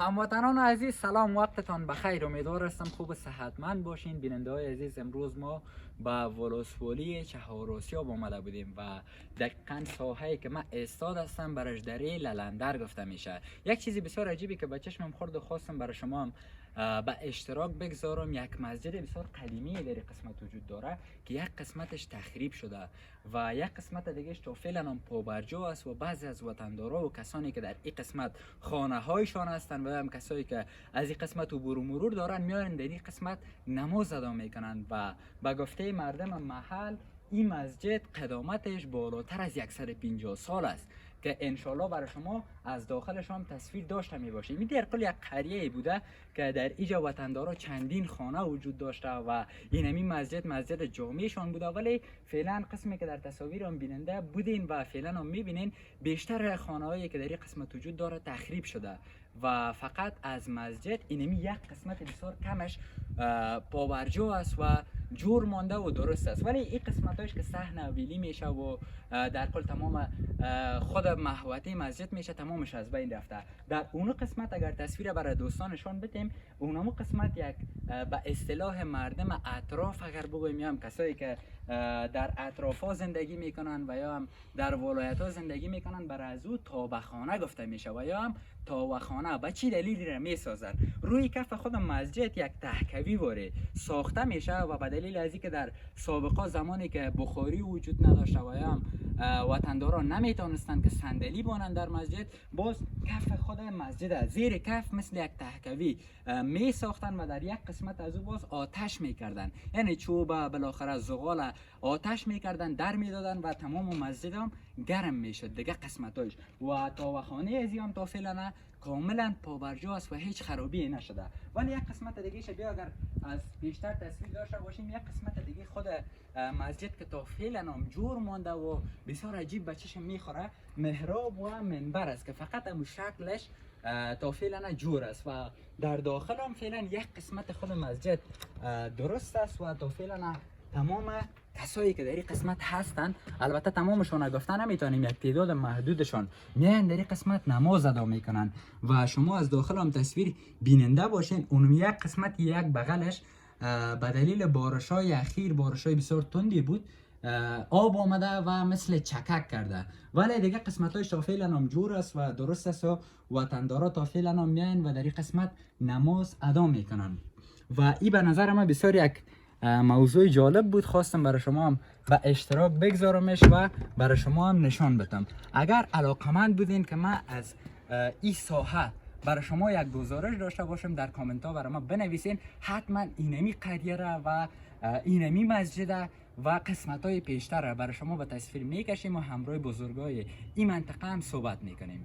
هموطنان عزیز سلام، وقتتان بخیر. امیدوار هستم خوب و صحتمند باشین. بیننده های عزیز، امروز ما با ولسوالی چهار آسیاب آمده بودیم و دقیقا ساحه‌ای که من استاد هستم برش دره للندر گفته میشه. یک چیزی بسیار عجیبی که به چشمم خورد و خواستم برای شما هم به اشتراک بگذارم. یک مسجد بسیار قدیمی در این قسمت وجود داره که یک قسمتش تخریب شده و یک قسمت دیگهش تا فعلا هم پابرجا است و بعضی از وطندارا و کسانی که در این قسمت خانه هایشان هستند و هم کسایی که از این قسمت عبور و مرور دارن میارن در این قسمت نماز ادا میکنن و به گفته مردم محل این مسجد قدامتش بالاتر از 150 سال است که انشالله برای شما از داخلش هم تصویر داشته می باشیم. این در کل یک قریه بوده که در اینجا وطندارا چندین خانه وجود داشته و این مسجد جامعشان بوده، ولی فعلا قسمی که در تصاویر هم بیننده بودین و فعلا هم میبینین بیشتر خانه هایی که در این قسمت وجود داره تخریب شده و فقط از مسجد اینمی یک قسمت بسیار کمش پابرجا است و جور مانده و درست است، ولی این قسمت هایش که صحن اولی میشه و در کل تمام خود محوطه مسجد میشه تمامش از بین رفته. در اون قسمت اگر تصویر برای دوستانشان بدیم، اونمو قسمت یک به اصطلاح مردم اطراف اگر بگویم، هم کسایی که در اطراف ها زندگی میکنن و یا هم در ولایت ها زندگی میکنن، برای از او تابخانه گفته میشه و یا هم تاوخانه. به چی دلیلی را میسازن؟ روی کف خود مسجد یک تهکوی واره ساخته میشه و به دلیل از اینکه در سابقا زمانی که بخاری وجود نداشته و یا هم وطنداران نمیتونستن که صندلی بانند در مسجد، باز کف خود مسجد زیر کف مثل یک تهکوی می ساختن و در یک قسمت از او باز آتش میکردن، یعنی چوب بالاخره زغال آتش میکردن در میدادن و تمام مسجد هم گرم میشد دیگه قسمتایش. و تاوخانه از هم تا فعلا کاملا پابرجا است و هیچ خرابی نشده. ولی یک قسمت دیگه بیا اگر از بیشتر تصویر داشته باشیم، یک قسمت دیگه خود مسجد که تا فعلا هم جور مانده و بسیار عجیب به چشم میخوره، محراب و منبر است که فقط هم شکلش تا فعلا جور است و در داخل هم فعلا یک قسمت خود مسجد درست است و تا فعلا تمام کسایی که در این قسمت هستن، البته تمامشون گفتن نمیتونیم، یک تعداد محدودشان میان در این قسمت نماز ادا میکنن و شما از داخل هم تصویر بیننده باشین. اون یک قسمت یک بغلش به دلیل بارشای اخیر، بارشای بسیار تندی بود، آب آمده و مثل چکک کرده، ولی دیگه قسمت های تا فعلا هم جور است و درست است و وطندارا تا فعلا هم میان و در این قسمت نماز ادا میکنن و این به نظر من بسیار یک موضوع جالب بود. خواستم برای شما هم به اشتراک بگذارمش و برای شما هم نشان بدم. اگر علاقمند بودین که من از این ساحه برای شما یک گزارش داشته باشم، در کامنت ها برای ما بنویسین. حتما اینمی قریه را و اینمی مسجد و قسمت های پیشتر را برای شما به تصویر میکشیم و همراه بزرگای این منطقه هم صحبت میکنیم.